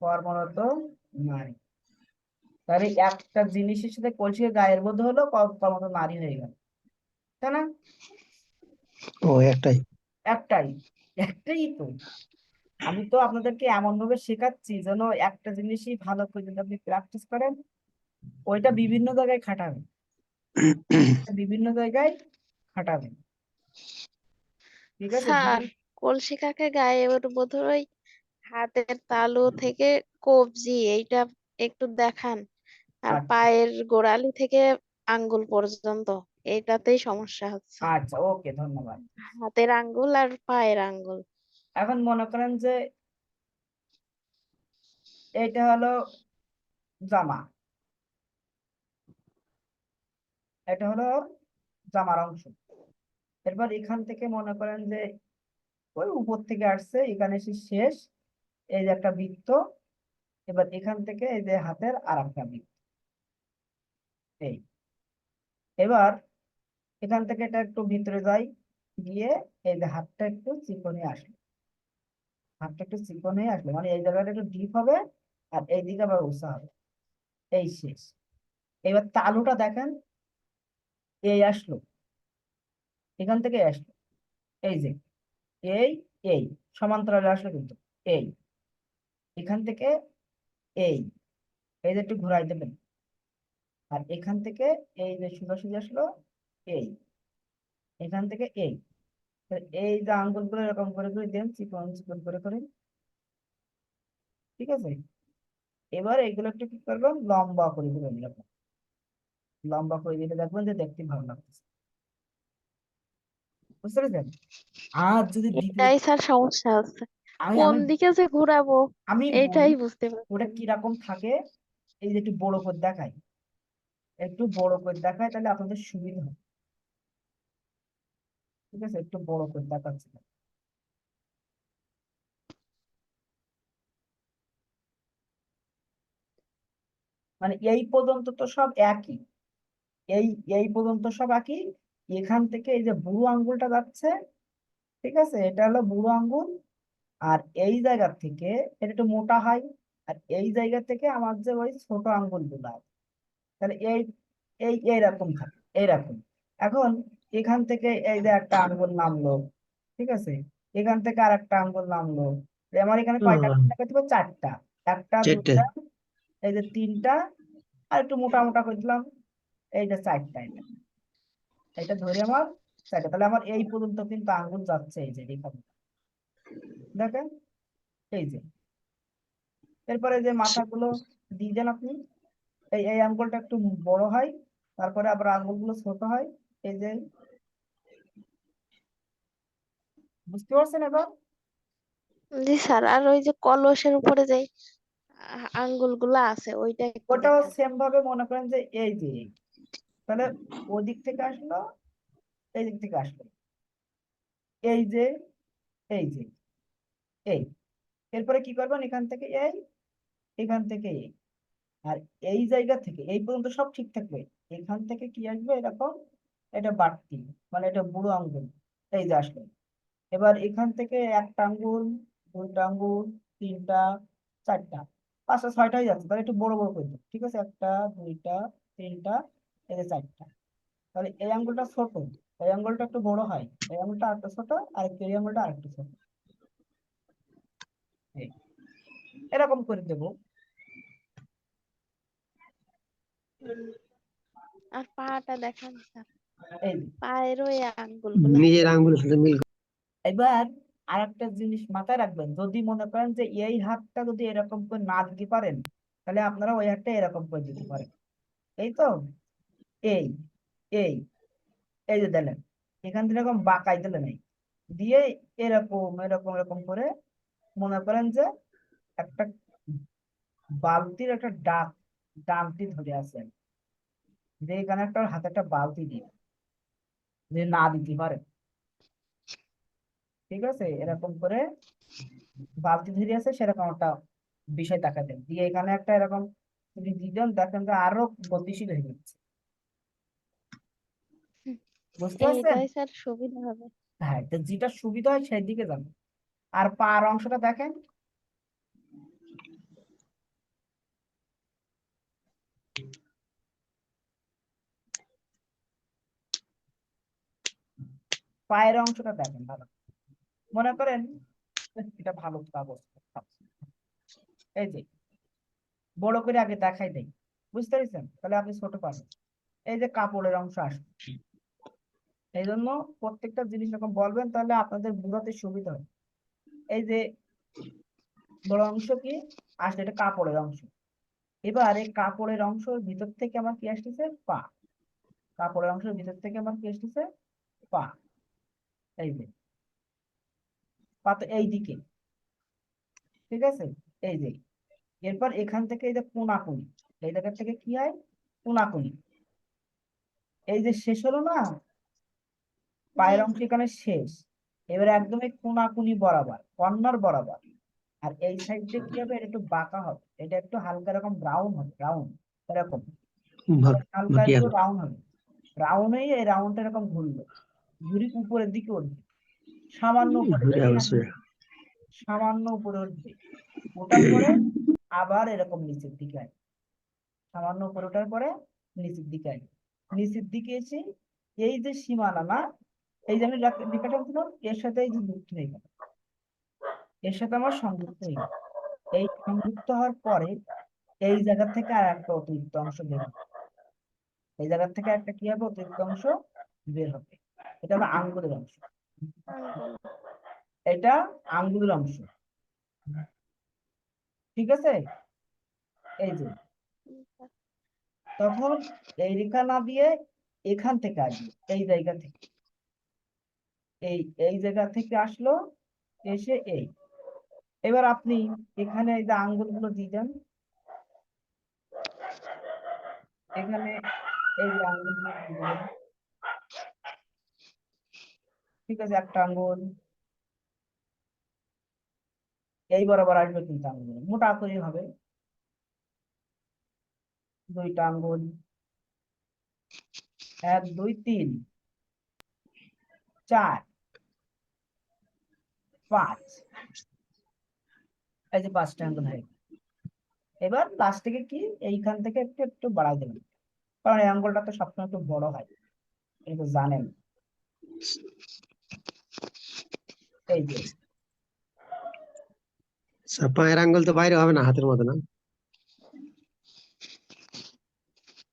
কর্মরত নারী। তাহলে একটা জিনিসের সাথে কলসিকে গায়ের বধূ হলো কর্মরত নারী হয়ে গেল, তাই না? ও একটাই। একটাই, একটাই তো। আমি তো আপনাদেরকে এমন ভাবে শেখাচ্ছি যেন একটা জিনিসই ভালো করে যদি আপনি প্র্যাকটিস করেন, ওইটা বিভিন্ন জায়গায় খাটাবেন, বিভিন্ন জায়গায় খাটাবেন, ঠিক আছে? স্যার, কলসি কাকে গায়ে ওর বোধহয় হাতের তালু থেকে কবজি এইটা একটু দেখান, আর আচ্ছা পায়ের গোড়ালি থেকে আঙ্গুল পর্যন্ত এইটাতেই সমস্যা হচ্ছে, আচ্ছা, ওকে, ধন্যবাদ। হাতের আঙ্গুল আর পায়ের আঙ্গুল। এখন মনে করেন যে এইটা হলো জামা, এটা হলো ওর জামার অংশ। এরপর এখান থেকে মনে করেন যে ওই উপর থেকে আসছে, এখানে এসে শেষ, এই যে একটা বৃত্ত। এবার এখান থেকে এই যে হাতের আর একটা বৃত্ত, এই। এবার এখান থেকে এটা একটু ভিতরে যাই, গিয়ে এই যে হাতটা একটু চিকনে আসলো, হাতটা একটু চিকনে আসলো, মানে এই জায়গাটা একটু ডিপ হবে, আর এই দিকে আবার উঁচা হবে, এই শেষ। এবার তালুটা দেখেন, এই আসলো, এখান থেকে আসলো, এই যে এই এই সমান্তরালে আসলো, কিন্তু এই এখান থেকে এই এই যে একটু ঘুরাই দেবেন, আর এখান থেকে এই যে সোজাসুজি আসলো, এই এখান থেকে এই, তো এই যে আঙ্গুল গুলো এরকম করে করে দেন, চিকন চিকন করে করে, ঠিক আছে? এবার এইগুলো একটু কি করবেন, লম্বা করে দিবেন, এরকম লম্বা করে দিলে দেখবেন যে দেখতে ভালো লাগতেছে, বুঝতে পেরেছেন? আর যদি দ্বিতীয়, এটাই স্যার সমস্যা হচ্ছে, আমি কোন আমি দিকে যে ঘুরাবো আমি বলি এইটাই বুঝতে পারছি ওটা না। কিরকম থাকে, এই যে একটু বড় করে দেখাই, একটু বড় করে দেখাই, তাহলে আপনাদের সুবিধা হবে, ঠিক আছে? একটু বড় করে দেখাচ্ছি। মানে এই পর্যন্ত তো সব একই, এই এই পর্যন্ত সব একই। এখান থেকে এই যে বুড়ো আঙ্গুলটা যাচ্ছে, ঠিক আছে, এটা হলো বুড়ো আঙ্গুল। আর এই জায়গা থেকে এটা একটু মোটা হয়, আর এই জায়গা থেকে আমার যে ওই ছোট আঙ্গুল গুলা, তাহলে এই এই এইরকম থাকে, এইরকম। এখন এখান থেকে এই যে একটা আঙ্গুল নামলো, ঠিক আছে, এখান থেকে আর একটা আঙ্গুল নামলো। আমার এখানে কয়টা হুম, আঙ্গুল দেখাতে হবে? চারটা। একটা, চারটে। দুটা, এই যে তিনটা, আর একটু মোটা মোটা করে দিলাম, এই যে চারটা। এটা ধরে আমার চারটা। তাহলে আমার এই পর্যন্ত কিন্তু আঙ্গুল যাচ্ছে, এই যে এখানে দেখেন, এই যে। এরপরে যে মাথাগুলো দিয়ে দেন আপনি, এই এই আঙ্গুলটা একটু বড় হয়, তারপরে আবার আঙ্গুলগুলো ছোট হয়, এই যে। বুঝতে পারছেন এবার? জি স্যার, আর ওই যে কলসের উপরে যে আঙ্গুলগুলা আছে ওইটা একটু ওটাও দেখান। সেম ভাবে মনে করেন যে এই যে তাহলে ওদিক থেকে আসলো, এই দিক থেকে আসলো, এই যে, এই যে, এই। এরপরে কি করবেন? এখান থেকে এই, এখান থেকে এই, আর এই জায়গা থেকে এই পর্যন্ত সব ঠিক থাকবে। এখান থেকে কি আসবে? এরকম, এটা বাড়তি, মানে এটা বুড়ো আঙ্গুল, এই যে আসলো। এবার এখান থেকে একটা আঙ্গুল, দুইটা আঙ্গুল, তিনটা, চারটা, পাঁচটা, ছয়টা হয়ে যাচ্ছে। তাহলে একটু বড় বড় করে দিই, ঠিক আছে, একটা, দুইটা, তিনটা, এই যে চারটা। তাহলে এই আঙ্গুলটা ছোট, এই আঙ্গুলটা একটু বড় হয়, এই আঙ্গুলটা আরেকটু ছোট, আর এই আঙ্গুলটা আরেকটু ছোট, এই এরকম করে দেবো। আর পাটা দেখান স্যার, এই যে। পায়ের ওই আঙ্গুলগুলা। নিজের আঙ্গুলের সাথে মিল এবার আরেকটা জিনিস মাথায় রাখবেন, যদি মনে করেন যে এই হাতটা যদি এরকম করে না দিতে পারেন, তাহলে আপনারা ওই হাতটা এরকম করে দিতে পারেন। এই তো, এই এই এই যে দিলেন, এখান থেকে এরকম বাঁকাই দিলেন, এই দিয়ে এরকম এরকম এরকম করে মনে করেন যে একটা বালতির একটা ডান্তি ধরে আছেন, যে এখানে একটা হাতে একটা বালতি দিন, যে না দিতে পারে, ঠিক আছে, এরকম করে বালতি ধরে আছে সেরকম একটা বিষয় দেখাতেন, দিয়ে এখানে একটা এরকম যদি দিতেন, দেখেন যে আরো গতিশীল হয়ে যাচ্ছে। বুঝতে পারছেন? এইটাই স্যার সুবিধা হবে। হ্যাঁ, তো যেটা সুবিধা হয় সেই দিকে যাবেন। আর পার অংশটা দেখেন, পায়ের অংশটা দেখেন ভালো। মনে করেন এটা ভালো কাগজ, এই যে বড় করে আগে দেখাই দেয়, বুঝতে পেরেছেন? তাহলে আপনি ছোট পাবেন। এই যে কাপড়ের অংশ আসবে, এই জন্য প্রত্যেকটা জিনিস এরকম বলবেন, তাহলে আপনাদের বোঝাতে সুবিধা হয়। এই যে বড় অংশ কি আসলে, এটা কাপড়ের অংশ। এবার এই কাপড়ের অংশের ভিতর থেকে আমার কি আসতেছে? পা। কাপড়ের অংশের ভিতর থেকে আমার কি আসতেছে? পা। এই যে পা তো এই দিকে, ঠিক আছে, এই যে। এরপর এখান থেকে এই যে কোনাকুনি, এই জায়গা থেকে কি হয়? কোনাকুনি। এই যে শেষ হলো না, জি পায়ের অংশ এখানে শেষ। এবার একদম এই কোনাকুনি বরাবর, কর্নার বরাবর। আর এই সাইড দিয়ে কি হবে? এটা একটু বাঁকা হবে, এটা একটু হালকা এরকম ব্রাউন হবে, ব্রাউন এরকম, হালকা মাটিয়া। একটু রাউন্ড হবে। রাউন্ড হয়ে এই রাউন্ডটা এরকম ঘুরলো, ঘুরি উপরের দিকে উঠবে, সামান্য উপরে, ঘুরে বেশি না আসবে। কিন্তু, সামান্য উপরে উঠবে। ওঠার পরে আবার এরকম নিচের দিকে আসবে, সামান্য উপরে ওঠার পরে নিচের দিকে আসবে। নিচের দিকে এসে এই যে সীমানা না, এই যে আমি রেখাটা দিলাম, এর সাথে এই যে যুক্ত হয়ে গেল, এর সাথে আমার সংযুক্ত হয়ে গেল। এই সংযুক্ত হওয়ার পরে এই জায়গা থেকে আর একটা অতিরিক্ত অংশ বের হবে, এই জায়গা থেকে একটা কি হবে? অতিরিক্ত অংশ বের হবে। এটা হলো আঙ্গুলের অংশ, আঙ্গুল। এটা আঙ্গুলের অংশ, ঠিক আছে। এই যে স্যার। তখন এই রেখা না দিয়ে এখান থেকে আসবে, এই জায়গা থেকে, এই এই জায়গা থেকে আসলো, এসে এই। এবার আপনি এখানে এই যে আঙ্গুলগুলো দিয়ে দেন, এখানে এই যে আঙ্গুলগুলো দিয়ে দেবেন, ঠিক আছে, একটা আঙ্গুল এই বরাবর আসবে, কিন্তু আঙ্গুল মোটা করে হবে, দুইটা আঙ্গুল, 1 2 3 4 5, এই যে 5টা আঙ্গুল হয়ে গেল। এবার লাস্ট থেকে কি এইখান থেকে একটু একটু বাড়াই দেবেন, কারণ এই আঙ্গুলটা তো সবসময় একটু বড় হয়, এটা জানেন। এই যে স্যার পায়ের আঙ্গুল তো বাইরে হবে না, হাতের মতো না?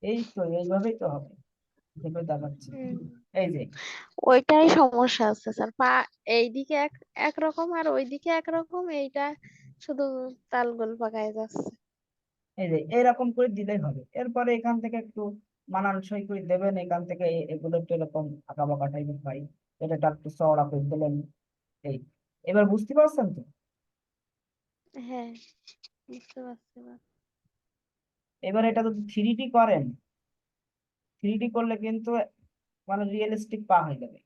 এই তো এইভাবেই তো হবে, যেভাবে দেখাচ্ছি। হুম, এই যে ওইটাই সমস্যা আছে স্যার। পা এইদিকে একরকম আর ওইদিকে একরকম, এইটা শুধু তালগোল পাকায় যাচ্ছে। এই যে এরকম করে দিলেই হবে। এরপরে এখান থেকে একটু মানানসই করে দেবেন, এখান থেকে এগুলো একটু এরকম আঁকা বাঁকা টাইপের হয়, এটা একটু চওড়া করে দিলেন। এই এবার বুঝতে পারছেন তো? হ্যাঁ, বুঝতে পারছি না। এবার এটা যদি 3D করেন, 3D করলে কিন্তু মানে রিয়েলিস্টিক পা হয়ে যাবে।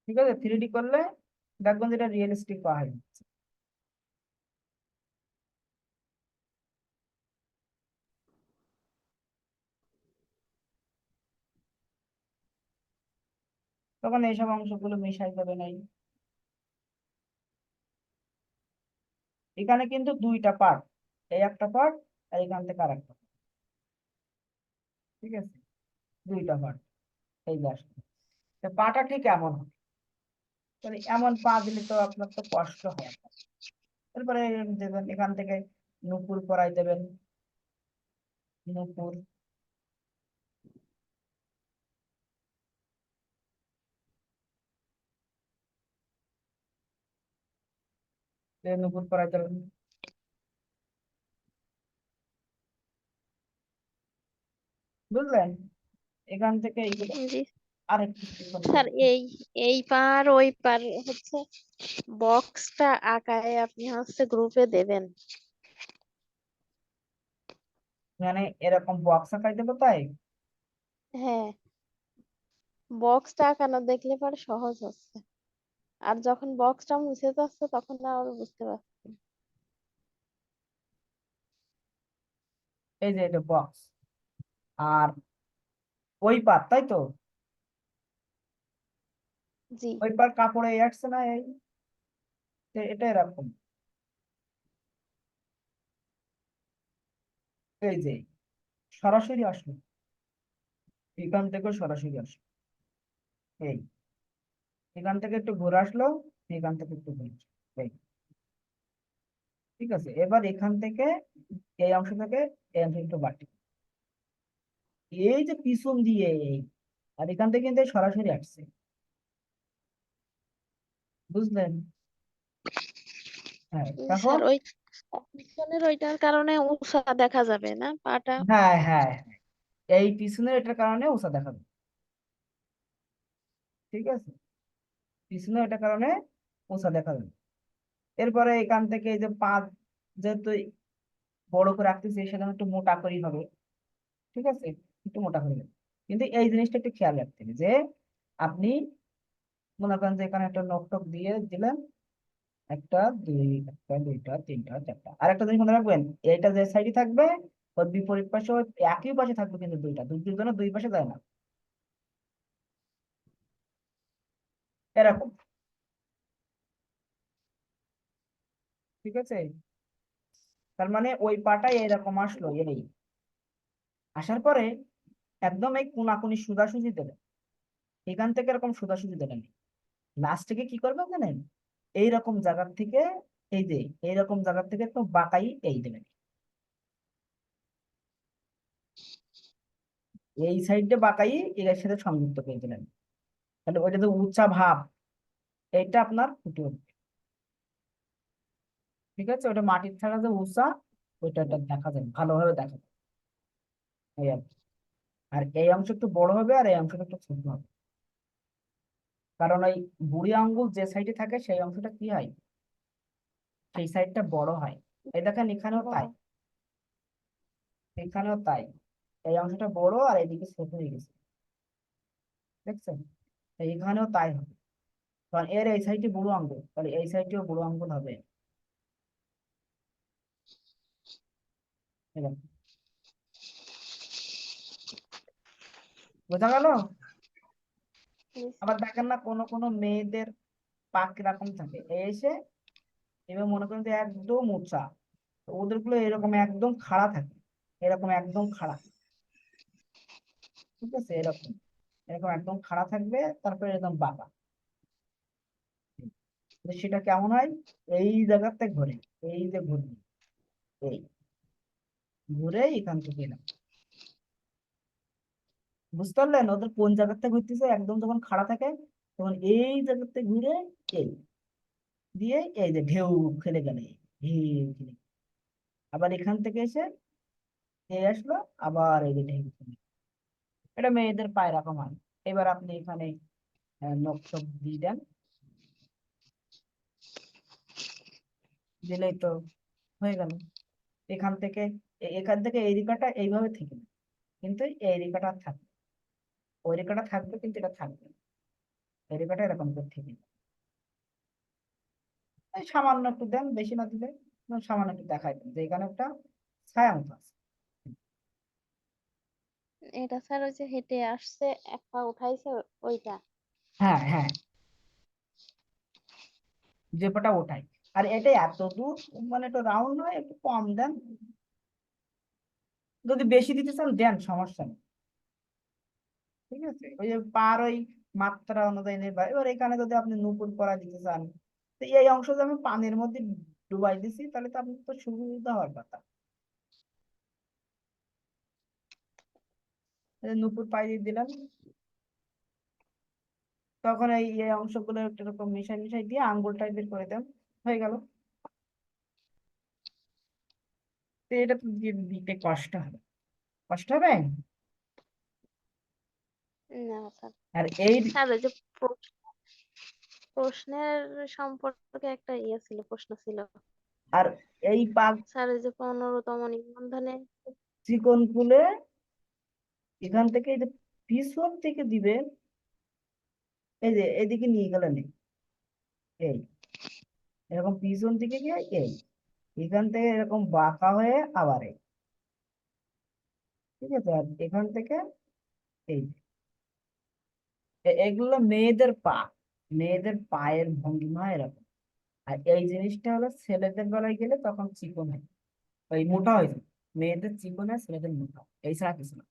ঠিক আছে, 3D করলে দেখবেন যেটা রিয়েলিস্টিক পা হয়ে যাচ্ছে। তখন এইসব অংশগুলো মিশাই যাবে নাই। এখানে কিন্তু দুইটা পার্ট, এই একটা পার্ট আর এখান থেকে আর একটা, ঠিক আছে, দুইটা পার্ট। এই যে আসলে তো পাটা ঠিক এমন হবে, তাহলে এমন পা দিলে তো আপনার তো কষ্ট হয়। তারপরে দেবেন এখান থেকে নুপুর পরাই দেবেন, নুপুর। নুপুর পরাই দেবেন, বুঝলেন? এখান থেকে এইগুলো জি আরেকটু চিকন স্যার, করে এই পার ওই পার হচ্ছে বক্সটা আঁকায় আপনি হচ্ছে গ্রুপে দেবেন। মানে এরকম বক্স আঁকাই দেবো তাই? হ্যাঁ, বক্সটা আঁকানো দেখলে পরে সহজ হচ্ছে, আর যখন বক্সটা মুছে যাচ্ছে তখন না আর বুঝতে পারছি না। এই যে এটা বক্স, আর ওই পার তাই তো, জি ওই পার কাপড়ে আসছে না, এই এটা এরকম। এই যে সরাসরি আসলো, এখান থেকে সরাসরি আসলো, এই এখান থেকে একটু ঘুরে আসলো, এখান থেকে একটু ঘুরে আসলো, এই ঠিক আছে। এবার এখান থেকে এই অংশ থেকে এই অংশ একটু বাড়তি, এই যে পিছন দিয়ে এই, আর এখান থেকে কিন্তু এই সরাসরি আসছে, বুঝলেন? হ্যাঁ এখন, স্যার, ওই পিছনের ওইটার কারণে উষা দেখা যাবে না পাটা। হ্যাঁ হ্যাঁ হ্যাঁ, এই পিছনের এটার কারণে উষা দেখাবে, ঠিক আছে, পিছনের এটার কারণে উষা দেখা যাবে। এরপরে এখান থেকে এই যে পা যেহেতু বড় করে রাখতেছি, সেখানে একটু মোটা করেই হবে, ঠিক আছে, একটু মোটা করে দেবে। কিন্তু এই জিনিসটা একটু খেয়াল রাখতে হবে যে আপনি মনে করেন যে এখানে একটা নখ টক দিয়ে দিলেন, একটা দুই, একটা দুইটা তিনটা চারটা, আর একটা জিনিস মনে রাখবেন, এইটা যে সাইডে থাকবে ওর বিপরীত পাশে ওই একই পাশে থাকবে, কিন্তু দুইটা দুই জন্য দুই পাশে যায় না, এরকম, ঠিক আছে। তার মানে ওই পাটাই এরকম আসলো, এই আসার পরে একদম এই কোনাকুনি সোজাসুজি দেবেন, এখান থেকে এরকম সোজাসুজি দেবেন, লাস্ট থেকে কি করবেন জানেন, এইরকম জায়গার থেকে, এই যে এইরকম জায়গার থেকে একটু বাঁকাই এই দেবেন, এই সাইডে বাঁকাই এর সাথে সংযুক্ত করে দিলেন, তাহলে ওইটা যে উচ্চা ভাব, এইটা আপনার ফুটে উঠবে, ঠিক আছে। ওটা মাটির থাকা যে উঁচা, ওইটা একটা দেখা যাবে, ভালোভাবে দেখা যাবে, এই আর কি। আর এই অংশ একটু বড় হবে আর এই অংশটা একটু ছোট হবে, কারণ ওই বুড়ি আঙ্গুল যে সাইডে থাকে সেই অংশটা কি হয়, সেই সাইডটা বড় হয়। এই দেখেন এখানেও তাই, বড় এখানেও তাই, এই অংশটা বড় আর এইদিকে ছোট হয়ে গেছে, দেখছেন? তো এখানেও তাই হবে। কারণ এর এই সাইডে বুড়ো আঙ্গুল, তাহলে এই সাইডেও বুড়ো আঙ্গুল হবে। এরকম। বোঝা গেল? আবার দেখেন না কোনো কোনো মেয়েদের পা কিরকম থাকে, এসে এবার মনে করেন যে একদম উঁচা, তো ওদের গুলো এরকম একদম খাড়া থাকে, এরকম একদম খাড়া, ঠিক আছে, এরকম এরকম একদম খাড়া থাকবে, তারপরে এরকম বাঁকা। তো সেটা কেমন হয়, এই জায়গাতে ঘুরে, এই যে ঘুরবে, এই ঘুরে এখান থেকে এলাম। বুঝতে পারলেন ওদের কোন জায়গাতে ঘুরতেছে? একদম যখন খাড়া থাকে তখন এই জায়গাতে ঘুরে এই দিয়ে এই যে ঢেউ খেলে গেলে, ঢেউ খেলে, আবার এখান থেকে এসে এই আসলো, আবার এই যে ঢেউ খেলে। এটা মেয়েদের পায়ের রকম হয়। এবার আপনি এখানে নখ টখ দিয়ে দেন, দিলেই তো হয়ে গেল। এখান থেকে এই রেখাটা এইভাবে থেকে না, কিন্তু এই রেখাটা থাকবে, ওই রেখাটা থাকবে কিন্তু এটা থাকবে না। এই রেখাটা এরকম করে থেকে যাবে। এই সামান্য একটু দেন, বেশি না দিলে সামান্য একটু দেখাই দেন যে এখানে একটা ছায়া মতো আছে। এটা স্যার ওই যে হেঁটে আসছে, এক পা উঠাইছে, ওইটা। হ্যাঁ হ্যাঁ, যে পাটা ওঠাই। আর এটা এত দূর, মানে একটু রাউন্ড হয়, একটু কম দেন, যদি বেশি দিতে চান দেন, সমস্যা নেই, ঠিক আছে। ওই যে পার ওই মাত্রা অনুযায়ী নেবা। এবার এখানে যদি আপনি নুপুর পরা দিতে চান, তো এই অংশ যে আমি পানির মধ্যে ডুবাই দিছি, তাহলে তো আপনার তো সুবিধা হওয়ার কথা। এই যে নুপুর পাই দিয়ে দিলাম, তখন এই অংশগুলো এরকম মিশাই মিশাই দিয়ে আঙ্গুল টাইপের করে দেন, হয়ে গেল। তো এটা তো দিতে কষ্ট হবে, কষ্ট হবে। না স্যার। আর এই স্যার ওই যে প্রশ্নের সম্পর্কে একটা ছিল, প্রশ্ন ছিল আর এই পাক স্যার, ওই যে 15তম নিবন্ধনে। চিকন খুলে এখান থেকে এই যে পিছন থেকে দিবেন, এই যে এদিকে নিয়ে গেলেন, এই এরকম পিছন থেকে গিয়ে এই এখান থেকে এরকম বাঁকা হয়ে আবার এই, ঠিক আছে। আর এখান থেকে এই এগুলো মেয়েদের পা, মেয়েদের পায়ের ভঙ্গিমা এরকম। আর এই জিনিসটা হলো ছেলেদের বেলায় গেলে তখন চিকন হয়, ওই মোটা হয়ে যায়। মেয়েদের চিকন হয়, ছেলেদের মোটা, এই ছাড়া কিছু না।